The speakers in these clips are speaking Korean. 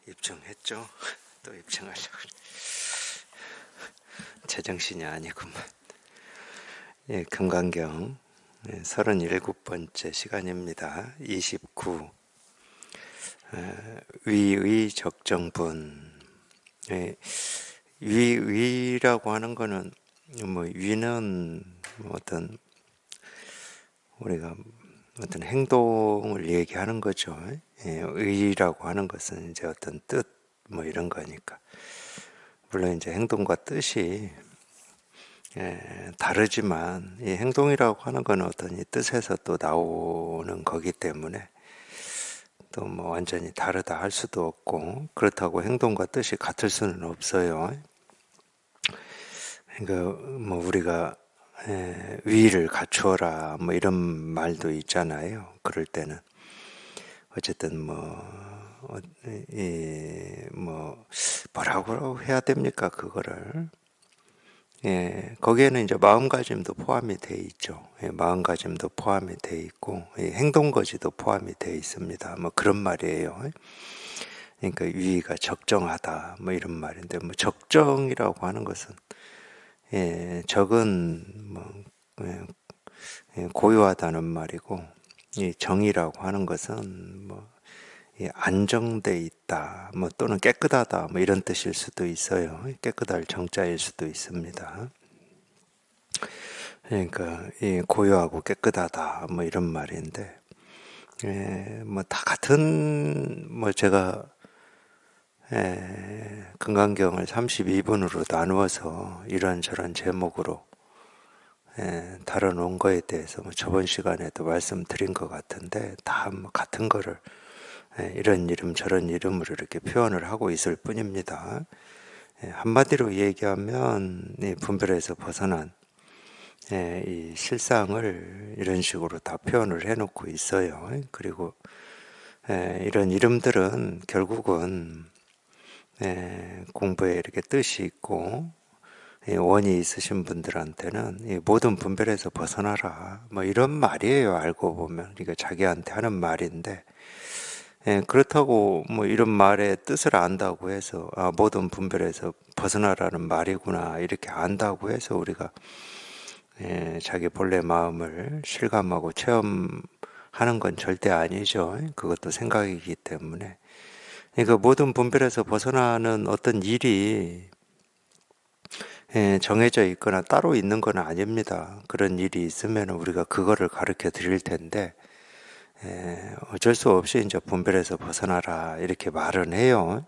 입증했죠? 또 입증하려고. 제정신이 아니구만. 예, 금강경 37번째 시간입니다. 29. 위의 적정분. 예, 위라고 하는 거는 위는 어떤 우리가 어떤 행동을 얘기하는 거죠. 예, 의라고 하는 것은 이제 어떤 뜻 이런 거니까. 물론 이제 행동과 뜻이 다르지만 이 행동이라고 하는 건 어떤 이 뜻에서 또 나오는 거기 때문에 또 완전히 다르다 할 수도 없고, 그렇다고 행동과 뜻이 같을 수는 없어요. 그러니까 우리가 위를 갖추어라 이런 말도 있잖아요. 그럴 때는 어쨌든 뭐라고 해야 됩니까? 그거를 거기에는 이제 마음가짐도 포함이 돼 있죠. 마음가짐도 포함이 돼 있고 행동거지도 포함이 돼 있습니다. 그런 말이에요. 그러니까 위가 적정하다 이런 말인데, 적정이라고 하는 것은 적은 고요하다는 말이고, 이 정이라고 하는 것은 안정돼 있다, 또는 깨끗하다, 이런 뜻일 수도 있어요. 깨끗할 정자일 수도 있습니다. 그러니까 이 고요하고 깨끗하다, 이런 말인데, 다 같은 제가 금강경을 32분으로 나누어서 이런저런 제목으로 다뤄놓은 거에 대해서 저번 시간에도 말씀드린 것 같은데, 다 같은 거를 이런 이름 저런 이름으로 이렇게 표현을 하고 있을 뿐입니다. 한마디로 얘기하면 이 분별에서 벗어난 이 실상을 이런 식으로 다 표현을 해놓고 있어요. 그리고 이런 이름들은 결국은 공부에 이렇게 뜻이 있고 원이 있으신 분들한테는 모든 분별에서 벗어나라 이런 말이에요. 알고 보면 이거 자기한테 하는 말인데, 그렇다고 이런 말의 뜻을 안다고 해서 모든 분별에서 벗어나라는 말이구나 이렇게 안다고 해서 우리가 자기 본래 마음을 실감하고 체험하는 건 절대 아니죠. 그것도 생각이기 때문에. 그러니까 모든 분별에서 벗어나는 어떤 일이 정해져 있거나 따로 있는 건 아닙니다. 그런 일이 있으면 우리가 그거를 가르쳐 드릴 텐데, 어쩔 수 없이 이제 분별에서 벗어나라 이렇게 말은 해요.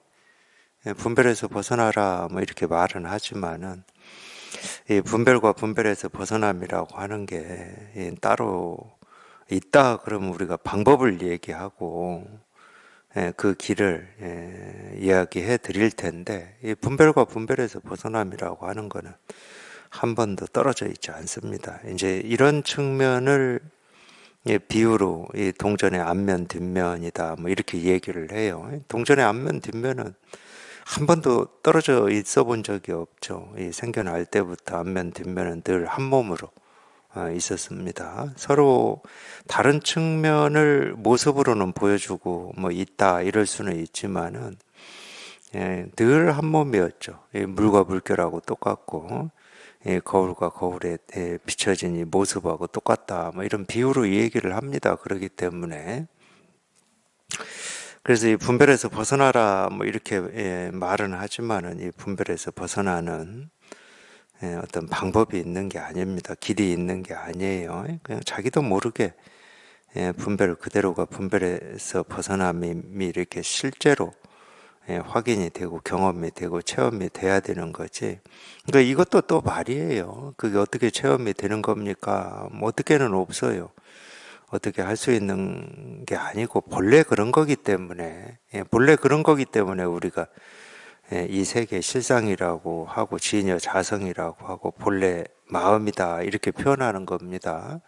분별에서 벗어나라 이렇게 말은 하지만은 이 분별과 분별에서 벗어남이라고 하는 게 따로 있다 그러면 우리가 방법을 얘기하고 그 길을 이야기해 드릴 텐데, 이 분별과 분별에서 벗어남이라고 하는 거는 한 번도 떨어져 있지 않습니다. 이제 이런 측면을 비유로 이 동전의 앞면 뒷면이다 이렇게 얘기를 해요. 동전의 앞면 뒷면은 한 번도 떨어져 있어 본 적이 없죠. 이 생겨날 때부터 앞면 뒷면은 늘 한 몸으로 있었습니다. 서로 다른 측면을 모습으로는 보여주고 있다 이럴 수는 있지만은 늘 한 몸이었죠. 물과 물결하고 똑같고 거울과 거울에 비춰진 이 모습하고 똑같다 이런 비유로 이 얘기를 합니다. 그렇기 때문에 그래서 이 분별에서 벗어나라 이렇게 말은 하지만은 이 분별에서 벗어나는 어떤 방법이 있는 게 아닙니다. 길이 있는 게 아니에요. 그냥 자기도 모르게 분별 그대로가 분별에서 벗어남이 이렇게 실제로 확인이 되고 경험이 되고 체험이 돼야 되는 거지. 그러니까 이것도 또 말이에요. 그게 어떻게 체험이 되는 겁니까? 어떻게는 없어요. 어떻게 할 수 있는 게 아니고 본래 그런 거기 때문에 본래 그런 거기 때문에 우리가 이 세계 실상이라고 하고 진여 자성이라고 하고 본래 마음이다 이렇게 표현하는 겁니다.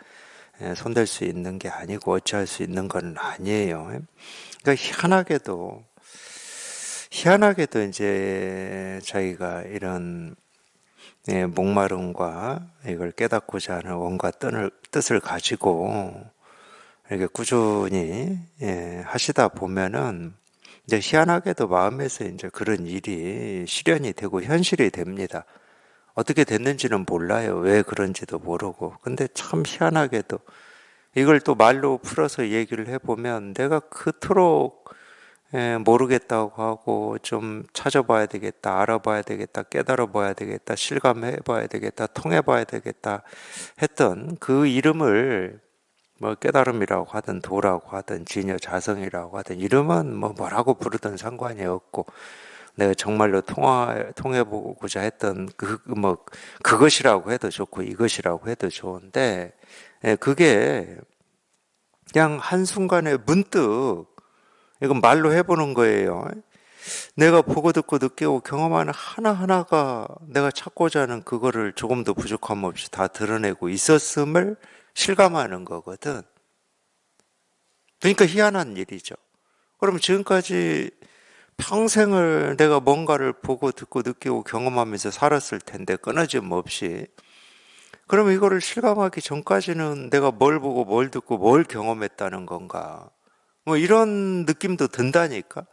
손댈 수 있는 게 아니고 어찌할 수 있는 건 아니에요. 그러니까 희한하게도 이제 자기가 이런 목마름과 이걸 깨닫고자 하는 원과 뜻을 가지고 이렇게 꾸준히 하시다 보면은 이제 희한하게도 마음에서 이제 그런 일이 실현이 되고 현실이 됩니다. 어떻게 됐는지는 몰라요. 왜 그런지도 모르고. 근데 참 희한하게도 이걸 또 말로 풀어서 얘기를 해보면 내가 그토록 모르겠다고 하고 좀 찾아봐야 되겠다, 알아봐야 되겠다, 깨달아 봐야 되겠다, 실감해 봐야 되겠다, 통해 봐야 되겠다 했던 그 이름을 뭐 깨달음이라고 하든 도라고 하든 진여 자성이라고 하든 이름은 뭐라고 부르든 상관이 없고 내가 정말로 통해 보고자 했던 그것이라고 해도 좋고 이것이라고 해도 좋은데 그게 그냥 한순간에 문득 이건 말로 해보는 거예요. 내가 보고 듣고 느끼고 경험하는 하나하나가 내가 찾고자 하는 그거를 조금도 부족함 없이 다 드러내고 있었음을 실감하는 거거든. 그러니까 희한한 일이죠. 그럼 지금까지 평생을 내가 뭔가를 보고 듣고 느끼고 경험하면서 살았을 텐데 끊어짐 없이 그러면 이거를 실감하기 전까지는 내가 뭘 보고 뭘 듣고 뭘 경험했다는 건가 뭐 이런 느낌도 든다니까.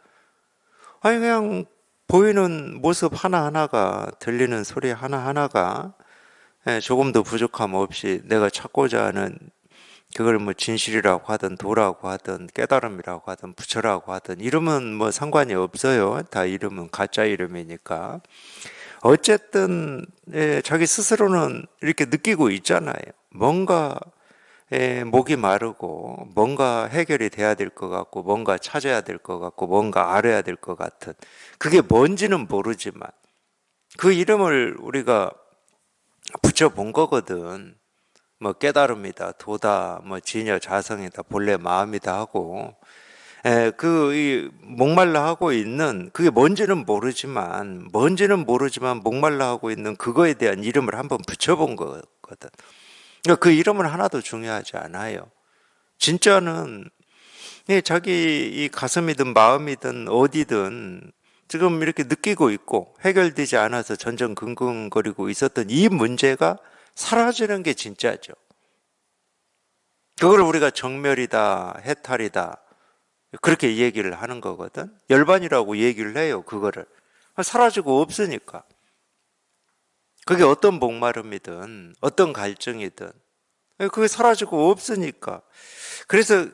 아니 그냥 보이는 모습 하나하나가 들리는 소리 하나하나가 조금도 부족함 없이 내가 찾고자 하는 그걸 뭐 진실이라고 하든 도라고 하든 깨달음이라고 하든 부처라고 하든 이름은 뭐 상관이 없어요. 다 이름은 가짜 이름이니까. 어쨌든 자기 스스로는 이렇게 느끼고 있잖아요. 뭔가 목이 마르고 뭔가 해결이 돼야 될 것 같고 뭔가 찾아야 될 것 같고 뭔가 알아야 될 것 같은 그게 뭔지는 모르지만 그 이름을 우리가 붙여본 거거든. 뭐 깨달음이다, 도다, 뭐 진여 자성이다, 본래 마음이다 하고 이 목말라 하고 있는 그게 뭔지는 모르지만 목말라 하고 있는 그거에 대한 이름을 한번 붙여본 거거든. 그러니까 그 이름은 하나도 중요하지 않아요. 진짜는 자기 이 가슴이든 마음이든 어디든 지금 이렇게 느끼고 있고 해결되지 않아서 전전긍긍거리고 있었던 이 문제가 사라지는 게 진짜죠. 그걸 우리가 정멸이다, 해탈이다 그렇게 얘기를 하는 거거든. 열반이라고 얘기를 해요. 그거를 사라지고 없으니까. 그게 어떤 목마름이든 어떤 갈증이든 그게 사라지고 없으니까. 그래서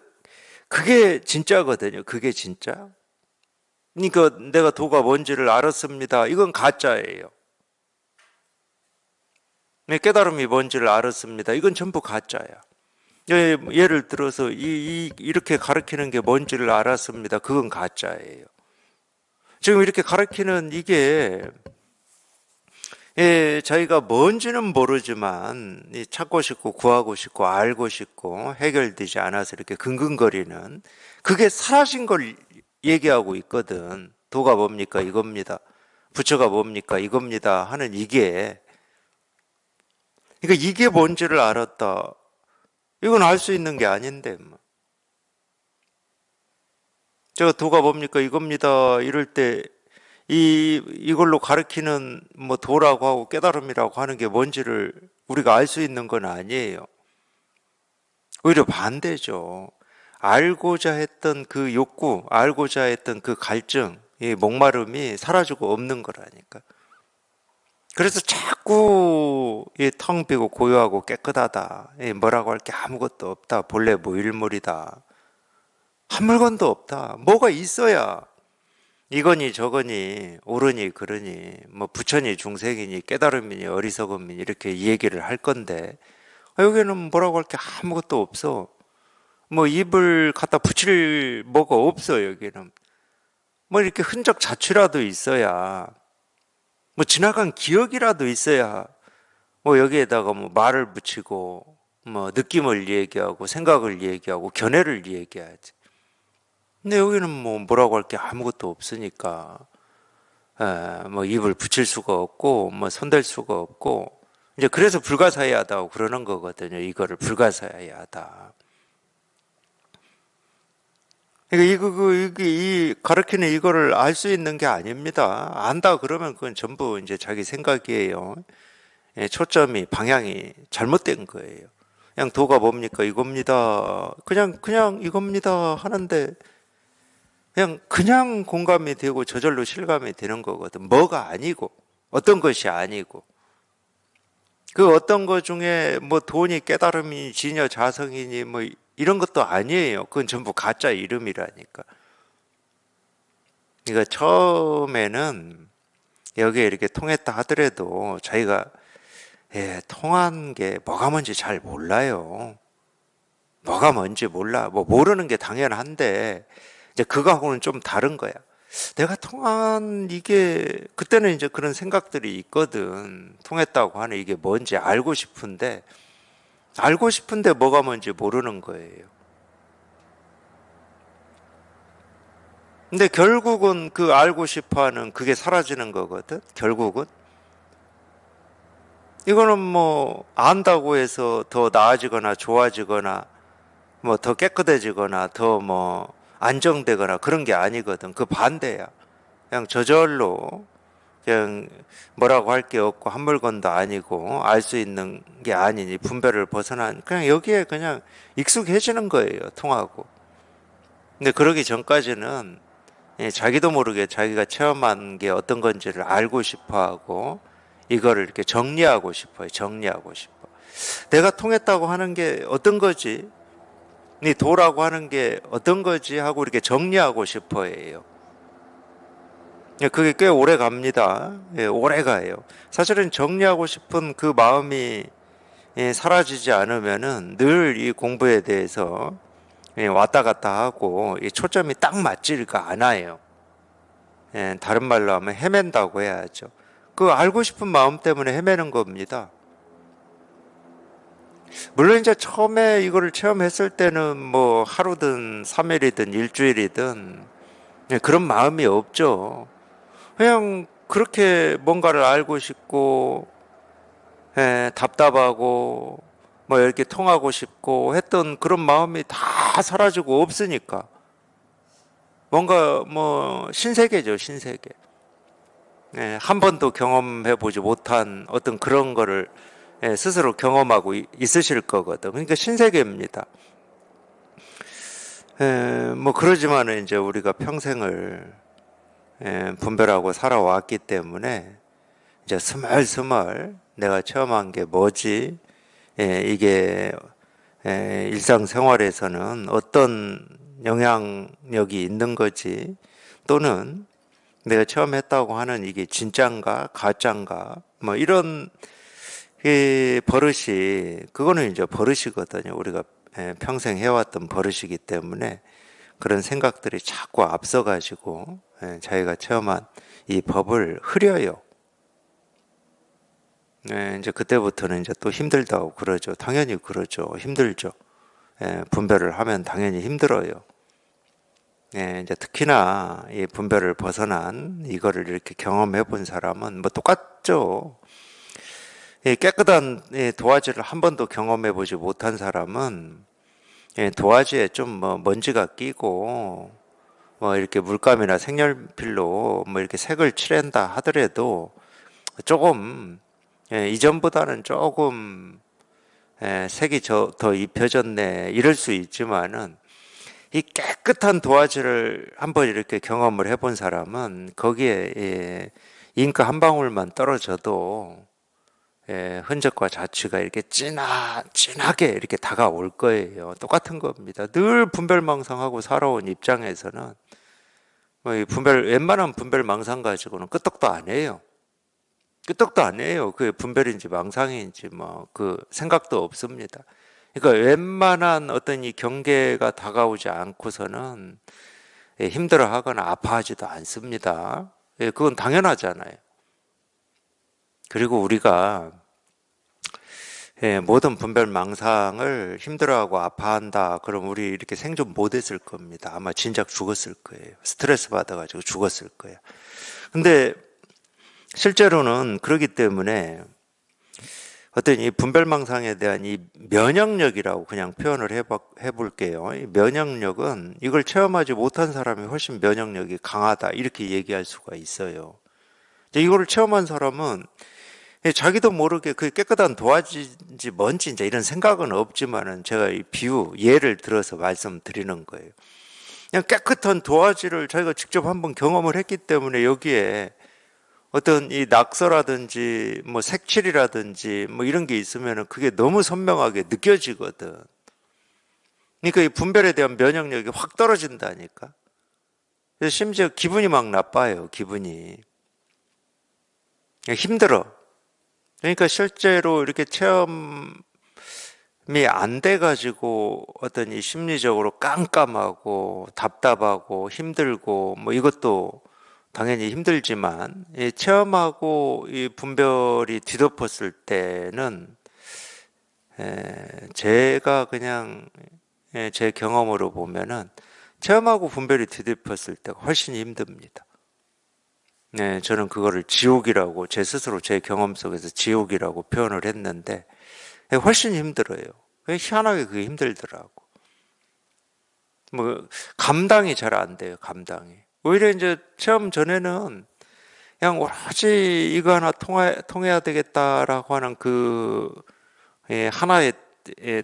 그게 진짜거든요. 그게 진짜. 그러니까 내가 도가 뭔지를 알았습니다. 이건 가짜예요. 깨달음이 뭔지를 알았습니다. 이건 전부 가짜야. 예를 들어서 이렇게 가르치는 게 뭔지를 알았습니다. 그건 가짜예요. 지금 이렇게 가르치는 이게 자기가 뭔지는 모르지만 찾고 싶고 구하고 싶고 알고 싶고 해결되지 않아서 이렇게 긍긍거리는 그게 사라진 걸 얘기하고 있거든. 도가 뭡니까? 이겁니다. 부처가 뭡니까? 이겁니다. 하는 이게 그러니까 이게 뭔지를 알았다. 이건 알 수 있는 게 아닌데 제가 도가 뭡니까? 이겁니다. 이럴 때 이걸로 가르치는 뭐 도라고 하고 깨달음이라고 하는 게 뭔지를 우리가 알 수 있는 건 아니에요. 오히려 반대죠. 알고자 했던 그 욕구, 알고자 했던 그 갈증, 이 목마름이 사라지고 없는 거라니까. 그래서 자꾸 텅 비고 고요하고 깨끗하다. 뭐라고 할 게 아무것도 없다. 본래 무일물이다. 한 물건도 없다. 뭐가 있어야 이거니 저거니 옳으니 그러니 뭐 부처니 중생이니 깨달음이니 어리석음이니 이렇게 얘기를 할 건데 여기는 뭐라고 할 게 아무것도 없어. 뭐 입을 갖다 붙일 뭐가 없어. 여기는 뭐 이렇게 흔적 자취라도 있어야 뭐 지나간 기억이라도 있어야 뭐 여기에다가 뭐 말을 붙이고 뭐 느낌을 얘기하고 생각을 얘기하고 견해를 얘기하지. 근데 여기는 뭐 뭐라고 할 게 아무것도 없으니까 뭐 입을 붙일 수가 없고 뭐 손댈 수가 없고 이제 그래서 불가사의하다고 그러는 거거든요. 이거를 불가사의하다. 그러니까 이 가르치는 이거를 알 수 있는 게 아닙니다. 안다 그러면 그건 전부 이제 자기 생각이에요. 초점이 방향이 잘못된 거예요. 그냥 도가 뭡니까? 이겁니다. 그냥 이겁니다 하는데 그냥 공감이 되고 저절로 실감이 되는 거거든. 뭐가 아니고, 어떤 것이 아니고. 그 어떤 것 중에 뭐 돈이 깨달음이 지녀 자성이니 뭐 이런 것도 아니에요. 그건 전부 가짜 이름이라니까. 그러니까 처음에는 여기에 이렇게 통했다 하더라도 자기가 통한 게 뭐가 뭔지 잘 몰라요. 뭐가 뭔지 몰라. 뭐 모르는 게 당연한데 이제 그거하고는 좀 다른 거야. 내가 통한 이게 그때는 이제 그런 생각들이 있거든. 통했다고 하는 이게 뭔지 알고 싶은데 뭐가 뭔지 모르는 거예요. 근데 결국은 그 알고 싶어 하는 그게 사라지는 거거든. 결국은 이거는 뭐 안다고 해서 더 나아지거나 좋아지거나 뭐 더 깨끗해지거나 더 뭐 안정되거나 그런 게 아니거든. 그 반대야. 그냥 저절로 그냥 뭐라고 할 게 없고 한 물건도 아니고 알 수 있는 게 아니니 분별을 벗어난 그냥 여기에 그냥 익숙해지는 거예요. 통하고. 근데 그러기 전까지는 자기도 모르게 자기가 체험한 게 어떤 건지를 알고 싶어 하고 이거를 이렇게 정리하고 싶어요. 정리하고 싶어. 내가 통했다고 하는 게 어떤 거지? 네 도라고 하는 게 어떤 거지? 하고 이렇게 정리하고 싶어 해요. 그게 꽤 오래 갑니다. 오래 가요. 사실은 정리하고 싶은 그 마음이 사라지지 않으면은 늘 이 공부에 대해서 왔다 갔다 하고 초점이 딱 맞지가 않아요. 다른 말로 하면 헤맨다고 해야죠. 그 알고 싶은 마음 때문에 헤매는 겁니다. 물론 이제 처음에 이거를 체험했을 때는 뭐 하루든 3일이든 일주일이든 그런 마음이 없죠. 그냥 그렇게 뭔가를 알고 싶고 답답하고 뭐 이렇게 통하고 싶고 했던 그런 마음이 다 사라지고 없으니까 뭔가 뭐 신세계죠, 신세계. 한 번도 경험해 보지 못한 어떤 그런 거를 스스로 경험하고 있으실 거거든. 그러니까 신세계입니다. 뭐 그러지만은 이제 우리가 평생을 분별하고 살아왔기 때문에 이제 스멀스멀 내가 체험한 게 뭐지? 이게 일상생활에서는 어떤 영향력이 있는 거지? 또는 내가 체험했다고 하는 이게 진짠가 가짠가 뭐 이런 버릇이 그거는 이제 버릇이거든요. 우리가 평생 해왔던 버릇이기 때문에 그런 생각들이 자꾸 앞서가지고 자기가 체험한 이 법을 흐려요. 이제 그때부터는 이제 또 힘들다고 그러죠. 당연히 그러죠. 힘들죠. 분별을 하면 당연히 힘들어요. 이제 특히나 이 분별을 벗어난 이거를 이렇게 경험해 본 사람은 뭐 똑같죠. 깨끗한 도화지를 한 번도 경험해 보지 못한 사람은 도화지에 좀 뭐 먼지가 끼고 뭐 이렇게 물감이나 색연필로 뭐 이렇게 색을 칠한다 하더라도 조금 이전보다는 조금 색이 더 입혀졌네 이럴 수 있지만은 이 깨끗한 도화지를 한번 이렇게 경험을 해본 사람은 거기에 잉크 한 방울만 떨어져도 흔적과 자취가 이렇게 진하게 이렇게 다가올 거예요. 똑같은 겁니다. 늘 분별망상하고 살아온 입장에서는 뭐 웬만한 분별망상 가지고는 끄떡도 안 해요. 끄떡도 안 해요. 그게 분별인지 망상인지 뭐 그 생각도 없습니다. 그러니까 웬만한 어떤 이 경계가 다가오지 않고서는 힘들어하거나 아파하지도 않습니다. 그건 당연하잖아요. 그리고 우리가 모든 분별 망상을 힘들어하고 아파한다. 그럼 우리 이렇게 생존 못했을 겁니다. 아마 진작 죽었을 거예요. 스트레스 받아가지고 죽었을 거예요. 근데 실제로는 그렇기 때문에 어떤 이 분별망상에 대한 이 면역력이라고 그냥 표현을 해볼게요. 이 면역력은 이걸 체험하지 못한 사람이 훨씬 면역력이 강하다. 이렇게 얘기할 수가 있어요. 이거를 체험한 사람은 자기도 모르게 그 깨끗한 도화지인지 뭔지 이제 이런 생각은 없지만은 제가 이 예를 들어서 말씀드리는 거예요. 그냥 깨끗한 도화지를 자기가 직접 한번 경험을 했기 때문에 여기에 어떤 이 낙서라든지 뭐 색칠이라든지 뭐 이런 게 있으면 그게 너무 선명하게 느껴지거든. 그러니까 이 분별에 대한 면역력이 확 떨어진다니까. 그래서 심지어 기분이 막 나빠요, 기분이. 힘들어. 그러니까 실제로 이렇게 체험이 안 돼가지고 어떤 이 심리적으로 깜깜하고 답답하고 힘들고 뭐 이것도 당연히 힘들지만 이 체험하고 이 분별이 뒤덮었을 때는 제가 그냥 제 경험으로 보면은 체험하고 분별이 뒤덮였을 때가 훨씬 힘듭니다. 네, 저는 그거를 지옥이라고 제 스스로 제 경험 속에서 지옥이라고 표현을 했는데 훨씬 힘들어요. 희한하게 그게 힘들더라고. 뭐 감당이 잘 안 돼요. 감당이. 오히려 이제 체험 전에는 그냥 오로지 이거 하나 통해야 되겠다라고 하는 그 하나의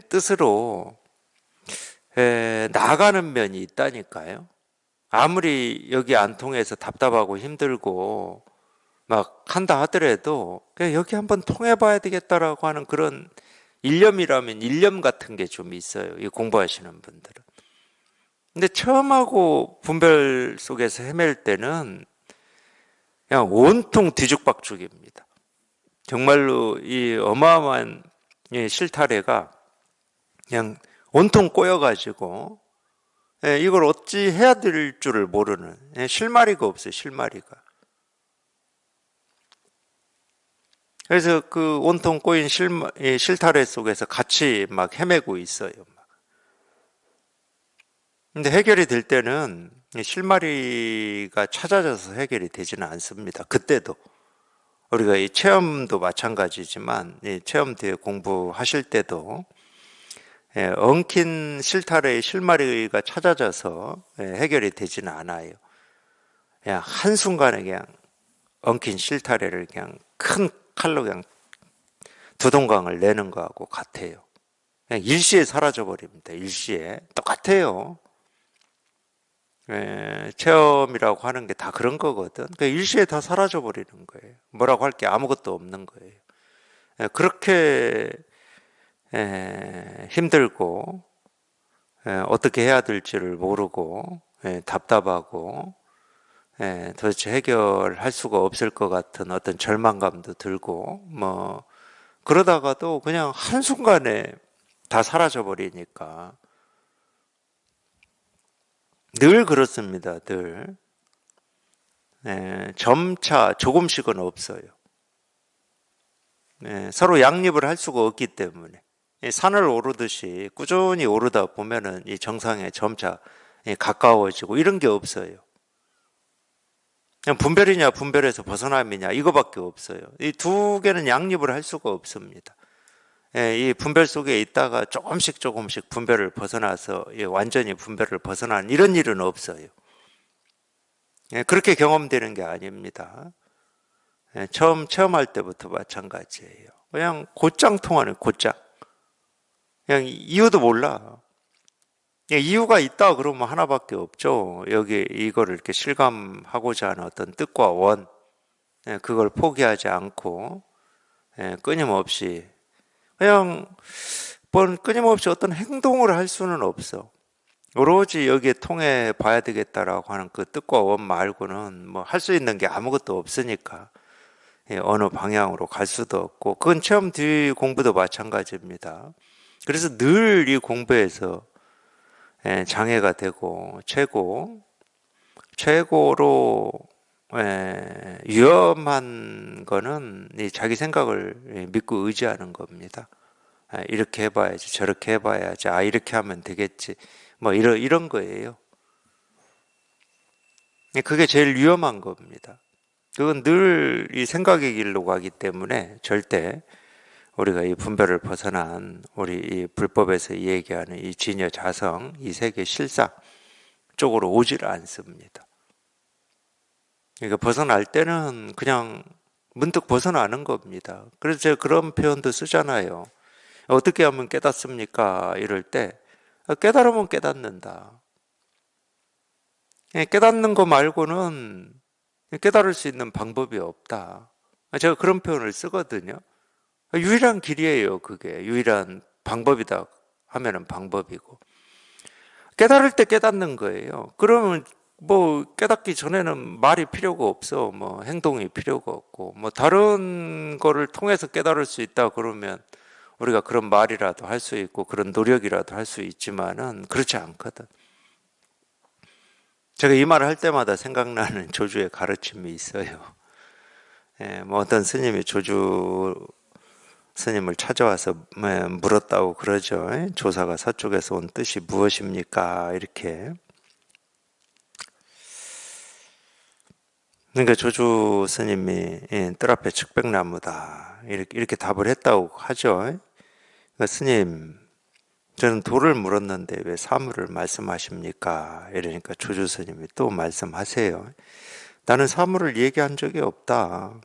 뜻으로 나아가는 면이 있다니까요. 아무리 여기 안 통해서 답답하고 힘들고 막 한다 하더라도 그냥 여기 한번 통해봐야 되겠다라고 하는 그런 일념이라면 일념 같은 게 좀 있어요. 이 공부하시는 분들은. 근데 처음하고 분별 속에서 헤맬 때는 그냥 온통 뒤죽박죽입니다. 정말로 이 어마어마한 이 실타래가 그냥 온통 꼬여가지고 이걸 어찌 해야 될 줄을 모르는 실마리가 없어요. 실마리가. 그래서 그 온통 꼬인 실타래 속에서 같이 막 헤매고 있어요. 근데 해결이 될 때는 실마리가 찾아져서 해결이 되지는 않습니다. 그때도. 우리가 이 체험도 마찬가지지만 이 체험 뒤에 공부하실 때도 엉킨 실타래의 실마리가 찾아져서 해결이 되지는 않아요. 그냥 한순간에 그냥 엉킨 실타래를 그냥 큰 칼로 그냥 두동강을 내는 거하고 같아요. 그냥 일시에 사라져 버립니다. 일시에. 똑같아요. 체험이라고 하는 게 다 그런 거거든. 그러니까 일시에 다 사라져 버리는 거예요. 뭐라고 할 게 아무것도 없는 거예요. 그렇게 힘들고 어떻게 해야 될지를 모르고 답답하고 도대체 해결할 수가 없을 것 같은 어떤 절망감도 들고 뭐 그러다가도 그냥 한순간에 다 사라져 버리니까 늘 그렇습니다. 늘 점차 조금씩은 없어요. 서로 양립을 할 수가 없기 때문에 산을 오르듯이 꾸준히 오르다 보면은 이 정상에 점차 가까워지고 이런 게 없어요. 그냥 분별이냐 분별에서 벗어남이냐 이거밖에 없어요. 이 두 개는 양립을 할 수가 없습니다. 이 분별 속에 있다가 조금씩 분별을 벗어나서 완전히 분별을 벗어나는 이런 일은 없어요. 그렇게 경험되는 게 아닙니다. 처음 체험할 때부터 마찬가지예요. 그냥 곧장 통하는 곧장. 그냥 이유도 몰라. 이유가 있다 그러면 하나밖에 없죠. 여기 이거를 이렇게 실감하고자 하는 어떤 뜻과 원, 그걸 포기하지 않고 끊임없이 그냥 끊임없이 어떤 행동을 할 수는 없어. 오로지 여기에 통해 봐야 되겠다라고 하는 그 뜻과 원 말고는 뭐 할 수 있는 게 아무것도 없으니까 어느 방향으로 갈 수도 없고 그건 체험 뒤 공부도 마찬가지입니다. 그래서 늘 이 공부에서 장애가 되고 최고로 위험한 거는 자기 생각을 믿고 의지하는 겁니다. 이렇게 해봐야지 저렇게 해봐야지 이렇게 하면 되겠지 뭐 이런 거예요. 그게 제일 위험한 겁니다. 그건 늘 이 생각의 길로 가기 때문에 절대 우리가 이 분별을 벗어난 우리 이 불법에서 얘기하는 이 진여 자성 이 세계 실상 쪽으로 오지를 않습니다. 그러니까 벗어날 때는 그냥 문득 벗어나는 겁니다. 그래서 제가 그런 표현도 쓰잖아요. 어떻게 하면 깨닫습니까? 이럴 때 깨달으면 깨닫는다. 깨닫는 거 말고는 깨달을 수 있는 방법이 없다. 제가 그런 표현을 쓰거든요. 유일한 길이에요, 그게. 유일한 방법이다 하면은 방법이고. 깨달을 때 깨닫는 거예요. 그러면 뭐 깨닫기 전에는 말이 필요가 없어. 뭐 행동이 필요가 없고. 뭐 다른 거를 통해서 깨달을 수 있다 그러면 우리가 그런 말이라도 할 수 있고 그런 노력이라도 할 수 있지만은 그렇지 않거든. 제가 이 말을 할 때마다 생각나는 조주의 가르침이 있어요. 뭐 어떤 스님이 조주 스님을 찾아와서 물었다고 그러죠. 조사가 서쪽에서 온 뜻이 무엇입니까? 이렇게. 그러니까 조주 스님이 뜰 앞에 측백나무다. 이렇게 답을 했다고 하죠. 그러니까 스님, 저는 도를 물었는데 왜 사물을 말씀하십니까? 이러니까 조주 스님이 또 말씀하세요. 나는 사물을 얘기한 적이 없다.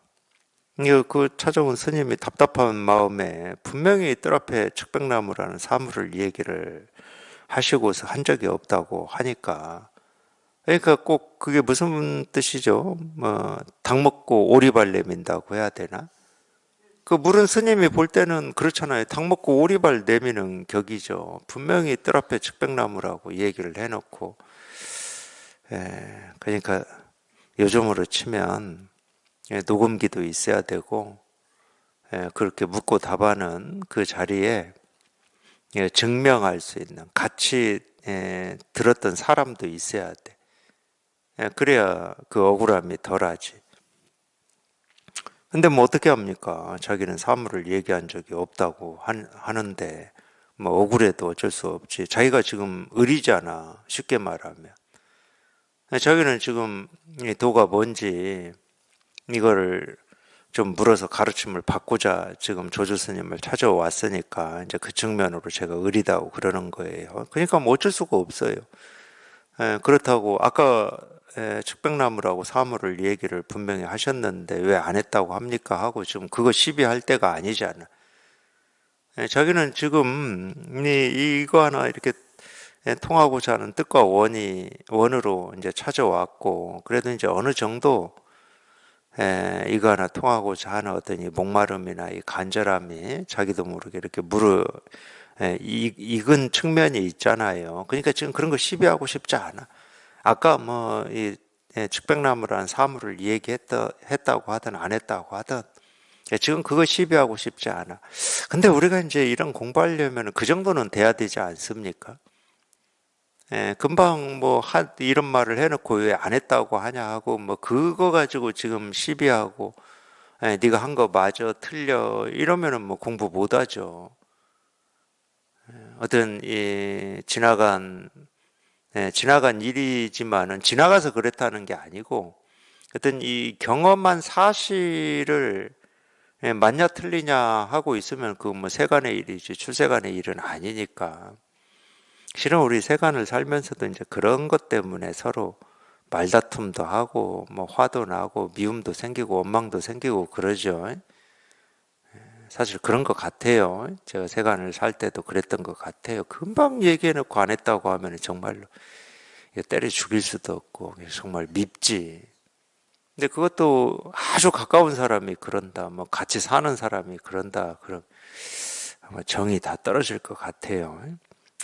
그 찾아온 스님이 답답한 마음에 분명히 뜰 앞에 측백나무라는 사물을 얘기를 하시고서 한 적이 없다고 하니까, 그러니까 꼭 그게 무슨 뜻이죠? 뭐 닭 먹고 오리발 내민다고 해야 되나? 그 물은 스님이 볼 때는 그렇잖아요. 닭 먹고 오리발 내미는 격이죠. 분명히 뜰 앞에 측백나무라고 얘기를 해놓고, 그러니까 요즘으로 치면 녹음기도 있어야 되고, 그렇게 묻고 답하는 그 자리에 증명할 수 있는 같이 들었던 사람도 있어야 돼. 그래야 그 억울함이 덜하지. 근데 뭐 어떻게 합니까? 자기는 사물을 얘기한 적이 없다고 하는데 뭐 억울해도 어쩔 수 없지. 자기가 지금 의리잖아. 쉽게 말하면. 자기는 지금 이 도가 뭔지 이거를 좀 물어서 가르침을 받고자 지금 조주 스님을 찾아왔으니까 이제 그 측면으로 제가 의리다고 그러는 거예요. 그러니까 뭐 어쩔 수가 없어요. 그렇다고 아까 측백나무라고 사물을 얘기를 분명히 하셨는데 왜 안 했다고 합니까? 하고 지금 그거 시비할 때가 아니잖아. 자기는 지금 이거 하나 이렇게 통하고자 하는 뜻과 원으로 이제 찾아왔고, 그래도 이제 어느 정도 이거 하나 통하고자 하는 어떤 이 목마름이나 이 간절함이 자기도 모르게 이렇게 익은 측면이 있잖아요. 그러니까 지금 그런 거 시비하고 싶지 않아. 아까 뭐이 측백나무라는 사물을 얘기했다고 하든 안 했다고 하든 지금 그거 시비하고 싶지 않아. 근데 우리가 이제 이런 공부하려면 그 정도는 돼야 되지 않습니까? 금방 뭐 이런 말을 해놓고 왜 안 했다고 하냐 하고 뭐 그거 가지고 지금 시비하고 네가 한 거 맞아 틀려 이러면은 뭐 공부 못 하죠. 어떤 이 지나간 일이지만은 지나가서 그랬다는 게 아니고 어떤 이 경험한 사실을 맞냐 틀리냐 하고 있으면 그 뭐 세간의 일이지 출세간의 일은 아니니까. 실은 우리 세간을 살면서도 이제 그런 것 때문에 서로 말다툼도 하고 뭐 화도 나고 미움도 생기고 원망도 생기고 그러죠. 사실 그런 것 같아요. 제가 세간을 살 때도 그랬던 것 같아요. 금방 얘기해놓고 안 했다고 하면 정말로 때려 죽일 수도 없고 정말 밉지. 근데 그것도 아주 가까운 사람이 그런다, 뭐 같이 사는 사람이 그런다, 그럼 아마 정이 다 떨어질 것 같아요.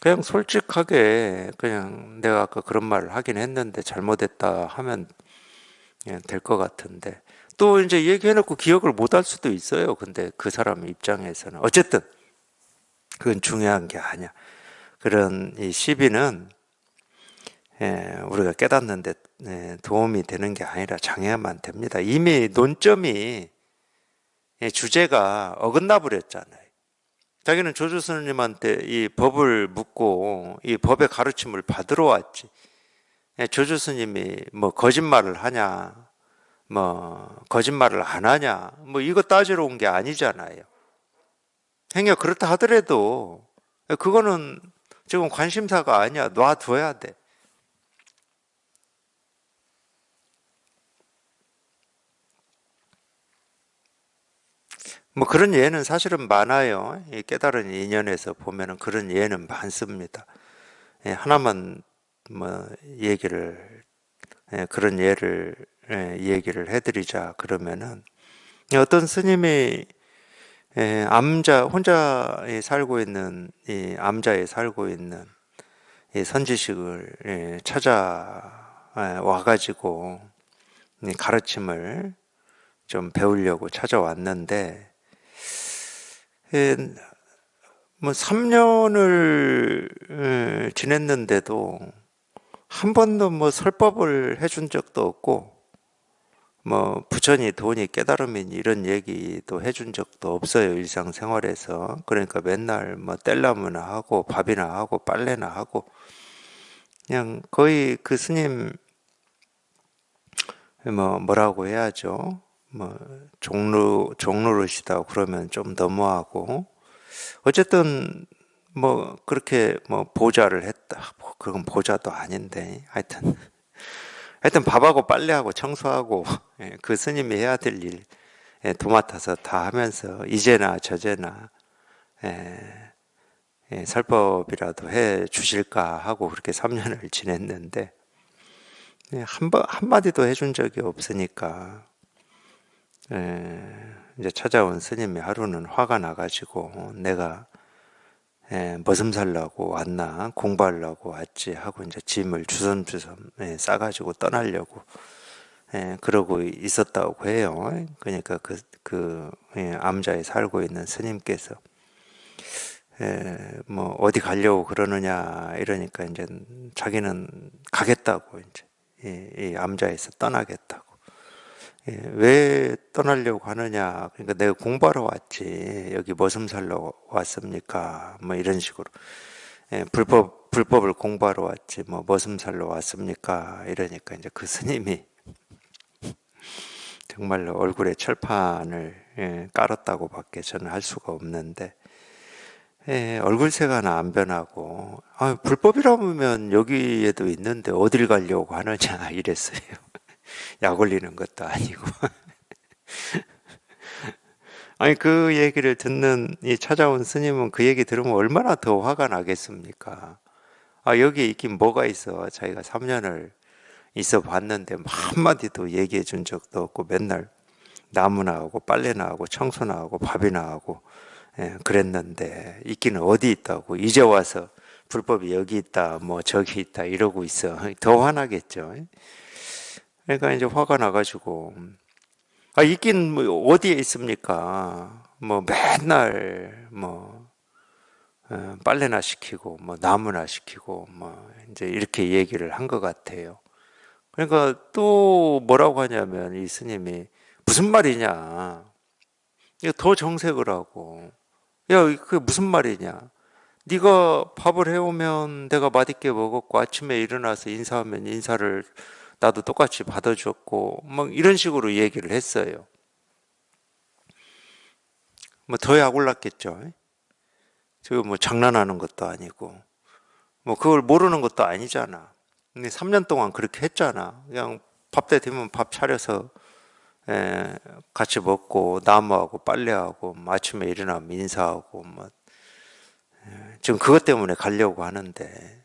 그냥 솔직하게 그냥 내가 아까 그런 말을 하긴 했는데 잘못했다 하면 될 것 같은데 또 이제 얘기해놓고 기억을 못 할 수도 있어요. 근데 그 사람 입장에서는 어쨌든 그건 중요한 게 아니야. 그런 이 시비는 우리가 깨닫는데 도움이 되는 게 아니라 장애만 됩니다. 이미 논점이 주제가 어긋나 버렸잖아요. 자기는 조주 스님한테 이 법을 묻고 이 법의 가르침을 받으러 왔지. 조주 스님이 뭐 거짓말을 하냐, 뭐 거짓말을 안 하냐, 뭐 이거 따지러 온 게 아니잖아요. 행여 그렇다 하더라도 그거는 지금 관심사가 아니야. 놔둬야 돼. 뭐 그런 예는 사실은 많아요. 이 깨달은 인연에서 보면은 그런 예는 많습니다. 하나만 뭐 얘기를 그런 예를 얘기를 해드리자 그러면은 어떤 스님이 혼자 살고 있는 이 암자에 살고 있는 이 선지식을 와가지고 가르침을 좀 배우려고 찾아왔는데 뭐 3년을 지냈는데도 한 번도 뭐 설법을 해준 적도 없고 뭐 부처니 도니 깨달음이니 이런 얘기도 해준 적도 없어요. 일상생활에서. 그러니까 맨날 뭐 뗄나무나 하고 밥이나 하고 빨래나 하고 그냥 거의 그 스님 뭐라고 해야죠. 뭐 종로르시다 그러면 좀 너무하고 어쨌든 뭐 그렇게 뭐 보좌를 했다. 뭐 그건 보좌도 아닌데 하여튼 밥하고 빨래하고 청소하고 그 스님이 해야 될 일 도맡아서 다 하면서 이제나 저제나 설법이라도 해 주실까 하고 그렇게 3년을 지냈는데 한마디도 해준 적이 없으니까 이제 찾아온 스님이 하루는 화가 나가지고 내가 머슴 살라고 왔나 공부하려고 왔지 하고 이제 짐을 주섬주섬 싸가지고 떠나려고 그러고 있었다고 해요. 그러니까 암자에 살고 있는 스님께서 뭐 어디 가려고 그러느냐 이러니까 이제 자기는 가겠다고 이제 이 암자에서 떠나겠다고. 왜 떠나려고 하느냐? 그러니까 내가 공부하러 왔지 여기 머슴 살러 왔습니까? 뭐 이런 식으로 불법을 공부하러 왔지 뭐 머슴 살러 왔습니까? 이러니까 이제 그 스님이 정말로 얼굴에 철판을 깔았다고밖에 저는 할 수가 없는데 얼굴색은 안 변하고 불법이라면 여기에도 있는데 어딜 가려고 하느냐 이랬어요. 약 올리는 것도 아니고. 아니 그 얘기를 듣는 이 찾아온 스님은 그 얘기 들으면 얼마나 더 화가 나겠습니까? 여기에 있긴 뭐가 있어. 자기가 3년을 있어 봤는데 한마디도 얘기해 준 적도 없고 맨날 나무나 하고 빨래나 하고 청소나 하고 밥이나 하고 그랬는데 있기는 어디 있다고 이제 와서 불법이 여기 있다 뭐 저기 있다 이러고 있어. 더 화나겠죠. 그러니까 이제 화가 나가지고 있긴 뭐 어디에 있습니까? 뭐 맨날 뭐 빨래나 시키고 뭐 나무나 시키고 뭐 이제 이렇게 얘기를 한 것 같아요. 그러니까 또 뭐라고 하냐면 이 스님이 무슨 말이냐? 이거 더 정색을 하고 야 그게 무슨 말이냐? 네가 밥을 해오면 내가 맛있게 먹었고 아침에 일어나서 인사하면 인사를 나도 똑같이 받아줬고 막 이런 식으로 얘기를 했어요. 뭐 더 약올랐겠죠. 저 뭐 장난하는 것도 아니고 뭐 그걸 모르는 것도 아니잖아. 근데 3년 동안 그렇게 했잖아. 그냥 밥 때 되면 밥 차려서 같이 먹고 나무하고 빨래하고 뭐 아침에 일어나면 인사하고 뭐 지금 그것 때문에 가려고 하는데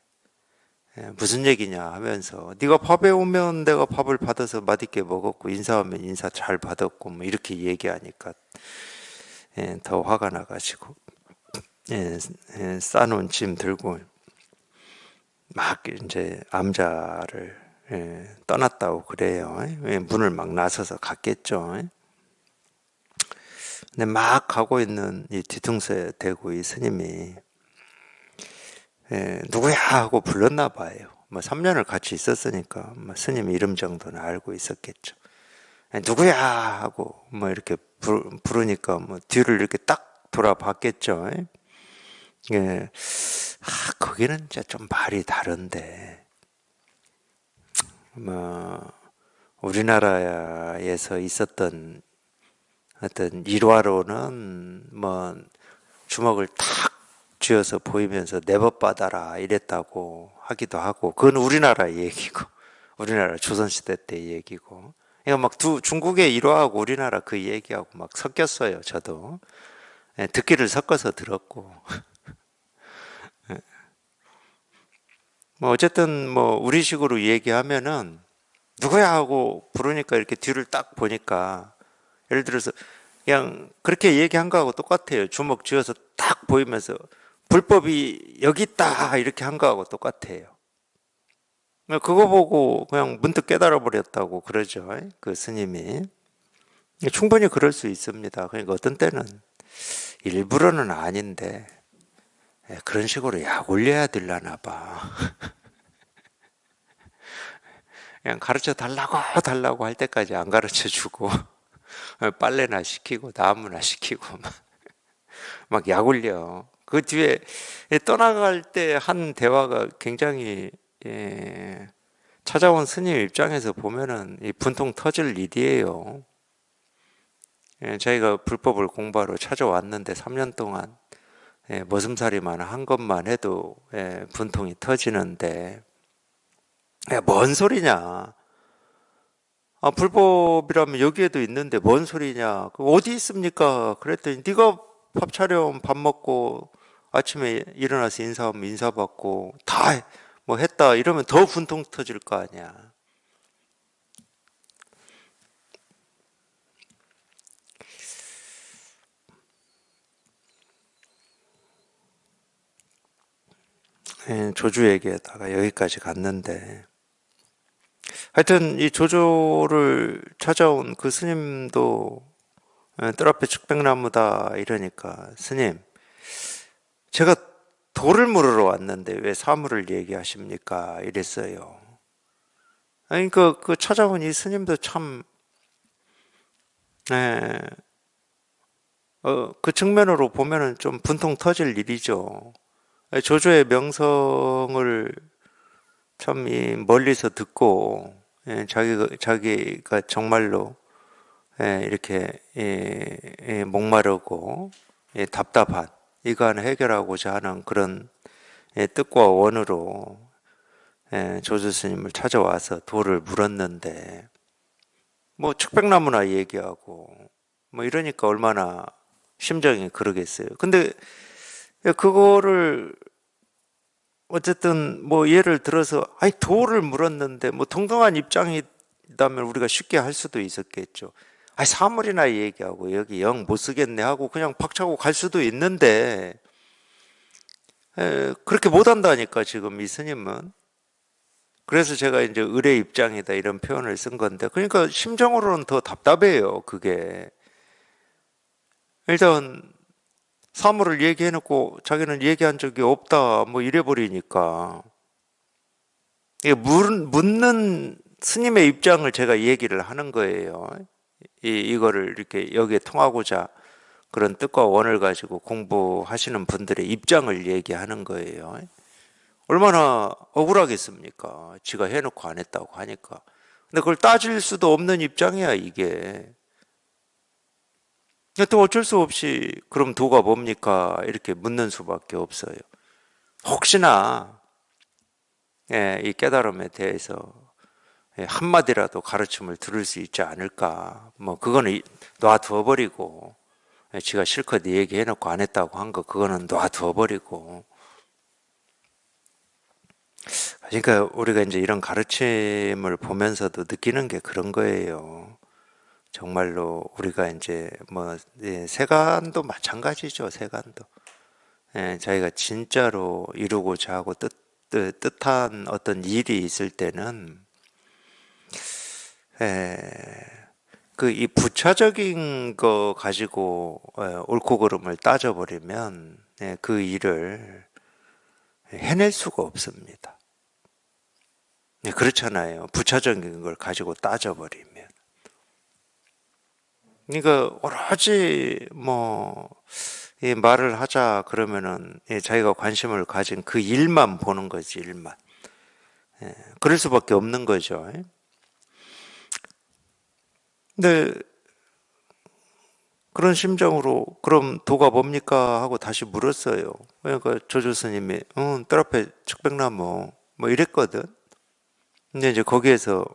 무슨 얘기냐 하면서 네가 밥에 오면 내가 밥을 받아서 맛있게 먹었고 인사하면 인사 잘 받았고 뭐 이렇게 얘기하니까 더 화가 나가지고 싸놓은 짐 들고 막 이제 암자를 떠났다고 그래요. 문을 막 나서서 갔겠죠. 근데 막 가고 있는 이 뒤통수에 대고 이 스님이 누구야 하고 불렀나 봐요. 뭐 3년을 같이 있었으니까 뭐 스님 이름 정도는 알고 있었겠죠. 누구야 하고 뭐 이렇게 부르니까 뭐 뒤를 이렇게 딱 돌아봤겠죠. 예. 거기는 이제 좀 말이 다른데 뭐 우리나라에서 있었던 어떤 일화로는 뭐 주먹을 탁 쥐어서 보이면서 내 법 받아라 이랬다고 하기도 하고 그건 우리나라 얘기고 우리나라 조선시대 때 얘기고 그러니까 막 중국의 일화하고 우리나라 그 얘기하고 막 섞였어요. 저도 듣기를 섞어서 들었고 뭐 어쨌든 뭐 우리식으로 얘기하면은 누구야 하고 부르니까 이렇게 뒤를 딱 보니까, 예를 들어서 그냥 그렇게 얘기한 거하고 똑같아요. 주먹 쥐어서 딱 보이면서 불법이 여기 있다 이렇게 한 거하고 똑같아요. 그거 보고 그냥 문득 깨달아 버렸다고 그러죠. 그 스님이. 충분히 그럴 수 있습니다. 그러니까 어떤 때는 일부러는 아닌데 그런 식으로 약 올려야 되려나 봐. 그냥 가르쳐 달라고 할 때까지 안 가르쳐 주고 빨래나 시키고 나무나 시키고 막 약 올려. 그 뒤에 떠나갈 때 한 대화가 굉장히 찾아온 스님 입장에서 보면은 이 분통 터질 일이에요. 저희가 불법을 공부하러 찾아왔는데 3년 동안 머슴살이만 한 것만 해도 분통이 터지는데, 뭔 소리냐? 아, 불법이라면 여기에도 있는데 뭔 소리냐? 그 어디 있습니까? 그랬더니 네가 밥 차려 밥 먹고 아침에 일어나서 인사하면 인사받고 다 뭐 했다 이러면 더 분통 터질 거 아니야. 조주 얘기에다가 여기까지 갔는데, 하여튼 이 조조를 찾아온 그 스님도 뜰 앞에 측백나무다 이러니까, 스님 제가 돌을 물으러 왔는데 왜 사물을 얘기하십니까? 이랬어요. 아니 그 찾아온 이 스님도 참 예, 그 측면으로 보면은 좀 분통 터질 일이죠. 조조의 명성을 참 멀리서 듣고 자기가 정말로 이렇게 목마르고 답답한 이간을 해결하고자 하는 그런 뜻과 원으로 조조 스님을 찾아와서 돌을 물었는데, 뭐 측백나무나 얘기하고 뭐 이러니까 얼마나 심정이 그러겠어요. 근데 그거를 어쨌든 뭐 예를 들어서 아니 돌을 물었는데 뭐 동등한 입장이라면 우리가 쉽게 할 수도 있었겠죠. 아니 사물이나 얘기하고 여기 영 못 쓰겠네 하고 그냥 박차고 갈 수도 있는데, 그렇게 못 한다니까 지금 이 스님은. 그래서 제가 이제 의뢰 입장이다 이런 표현을 쓴 건데, 그러니까 심정으로는 더 답답해요. 그게 일단 사물을 얘기해놓고 자기는 얘기한 적이 없다 뭐 이래버리니까, 이게 묻는 스님의 입장을 제가 얘기를 하는 거예요. 이거를 이렇게 여기에 통하고자 그런 뜻과 원을 가지고 공부하시는 분들의 입장을 얘기하는 거예요. 얼마나 억울하겠습니까? 지가 해놓고 안 했다고 하니까. 근데 그걸 따질 수도 없는 입장이야, 이게. 또 어쩔 수 없이 그럼 도가 뭡니까? 이렇게 묻는 수밖에 없어요. 혹시나 이 깨달음에 대해서 한마디라도 가르침을 들을 수 있지 않을까. 뭐 그거는 놔두어버리고, 지가 실컷 얘기해놓고 안 했다고 한 거 그거는 놔두어버리고. 그러니까 우리가 이제 이런 가르침을 보면서도 느끼는 게 그런 거예요. 정말로 우리가 이제 뭐 세간도 마찬가지죠. 세간도 자기가 진짜로 이루고자 하고 뜻한 어떤 일이 있을 때는 그 이 부차적인 거 가지고 옳고 그름을 따져버리면 그 일을 해낼 수가 없습니다. 그렇잖아요. 부차적인 걸 가지고 따져버리면. 그러니까 오로지 뭐 말을 하자 그러면은 자기가 관심을 가진 그 일만 보는 거지, 일만. 그럴 수밖에 없는 거죠. 근데 그런 심정으로 그럼 도가 뭡니까 하고 다시 물었어요. 그러니까 조조 스님이 뜰 앞에 측백나무 뭐 이랬거든. 근데 이제 거기에서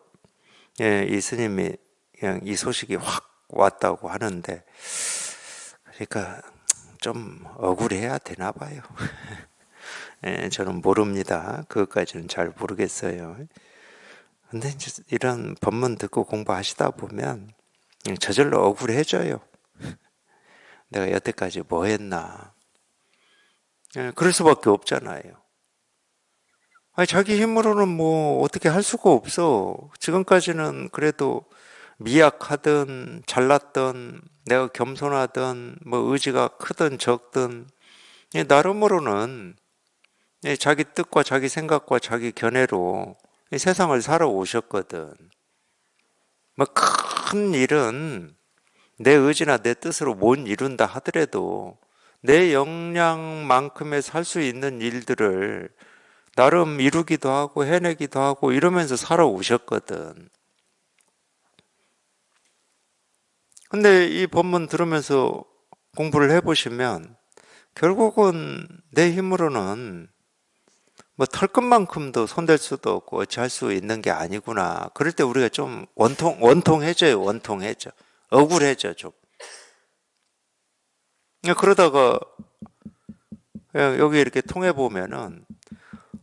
이 스님이 그냥 이 소식이 확 왔다고 하는데, 그러니까 좀 억울해야 되나 봐요. 저는 모릅니다. 그것까지는 잘 모르겠어요. 근데 이제 이런 법문 듣고 공부하시다 보면 저절로 억울해져요. 내가 여태까지 뭐 했나. 그럴 수밖에 없잖아요. 아니, 자기 힘으로는 뭐 어떻게 할 수가 없어. 지금까지는 그래도 미약하든 잘났든 내가 겸손하든 뭐 의지가 크든 적든 나름으로는 자기 뜻과 자기 생각과 자기 견해로 세상을 살아오셨거든. 뭐 큰 일은 내 의지나 내 뜻으로 못 이룬다 하더라도 내 역량만큼의 살 수 있는 일들을 나름 이루기도 하고 해내기도 하고 이러면서 살아오셨거든. 근데 이 법문 들으면서 공부를 해보시면 결국은 내 힘으로는 뭐 털끝만큼도 손댈 수도 없고 어찌할 수 있는 게 아니구나. 그럴 때 우리가 좀 원통해져요. 원통해져. 억울해져 좀. 그러다가 여기 이렇게 통해 보면은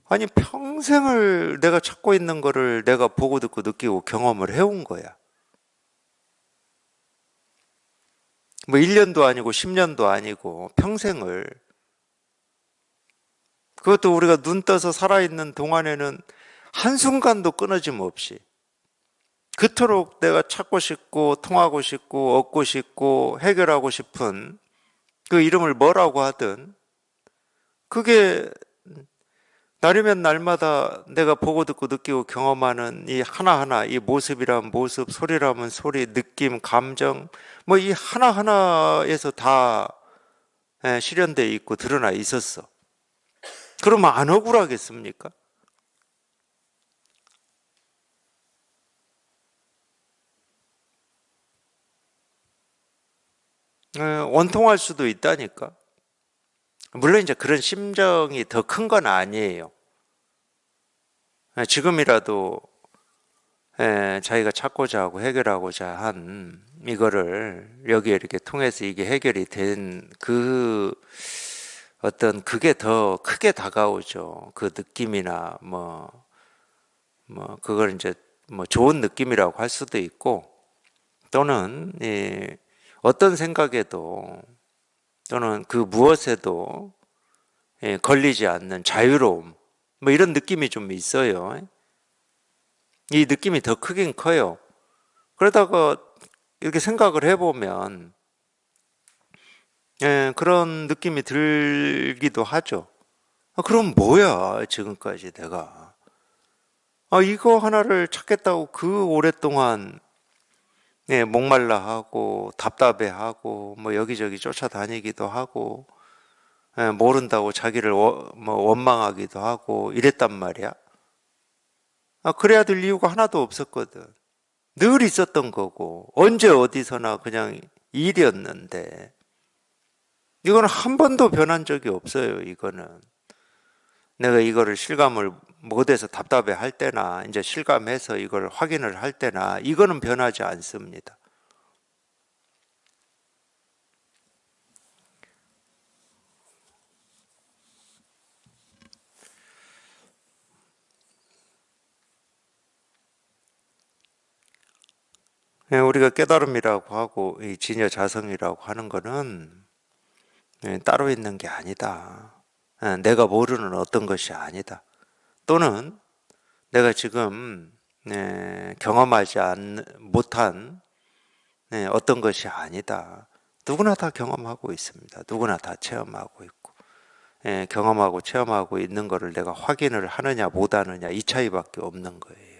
아니 평생을 내가 찾고 있는 거를 내가 보고 듣고 느끼고 경험을 해온 거야. 뭐 1년도 아니고 10년도 아니고 평생을. 그것도 우리가 눈 떠서 살아있는 동안에는 한순간도 끊어짐 없이 그토록 내가 찾고 싶고 통하고 싶고 얻고 싶고 해결하고 싶은 그 이름을 뭐라고 하든 그게 날이면 날마다 내가 보고 듣고 느끼고 경험하는 이 하나하나 이 모습이라면 모습, 소리라면 소리, 느낌, 감정 뭐 이 하나하나에서 다 실현되어 있고 드러나 있었어. 그러면 안 억울하겠습니까? 원통할 수도 있다니까. 물론 이제 그런 심정이 더 큰 건 아니에요. 지금이라도 자기가 찾고자 하고 해결하고자 한 이거를 여기에 이렇게 통해서 이게 해결이 된 그 어떤 그게 더 크게 다가오죠. 그 느낌이나 뭐 그걸 이제 뭐 좋은 느낌이라고 할 수도 있고 또는 어떤 생각에도 또는 그 무엇에도 걸리지 않는 자유로움 뭐 이런 느낌이 좀 있어요. 이 느낌이 더 크긴 커요. 그러다가 이렇게 생각을 해보면 그런 느낌이 들기도 하죠. 그럼 뭐야 지금까지 내가 이거 하나를 찾겠다고 그 오랫동안 목말라 하고 답답해 하고 뭐 여기저기 쫓아다니기도 하고 모른다고 자기를 뭐 원망하기도 하고 이랬단 말이야. 그래야 될 이유가 하나도 없었거든. 늘 있었던 거고 언제 어디서나 그냥 일이었는데 이거는 한 번도 변한 적이 없어요. 이거는 내가 이거를 실감을 못해서 답답해 할 때나 이제 실감해서 이걸 확인을 할 때나 이거는 변하지 않습니다. 우리가 깨달음이라고 하고 이 진여자성이라고 하는 거는 따로 있는 게 아니다. 내가 모르는 어떤 것이 아니다. 또는 내가 지금 경험하지 못한 어떤 것이 아니다. 누구나 다 경험하고 있습니다. 누구나 다 체험하고 있고 경험하고 체험하고 있는 것을 내가 확인을 하느냐 못하느냐 이 차이밖에 없는 거예요.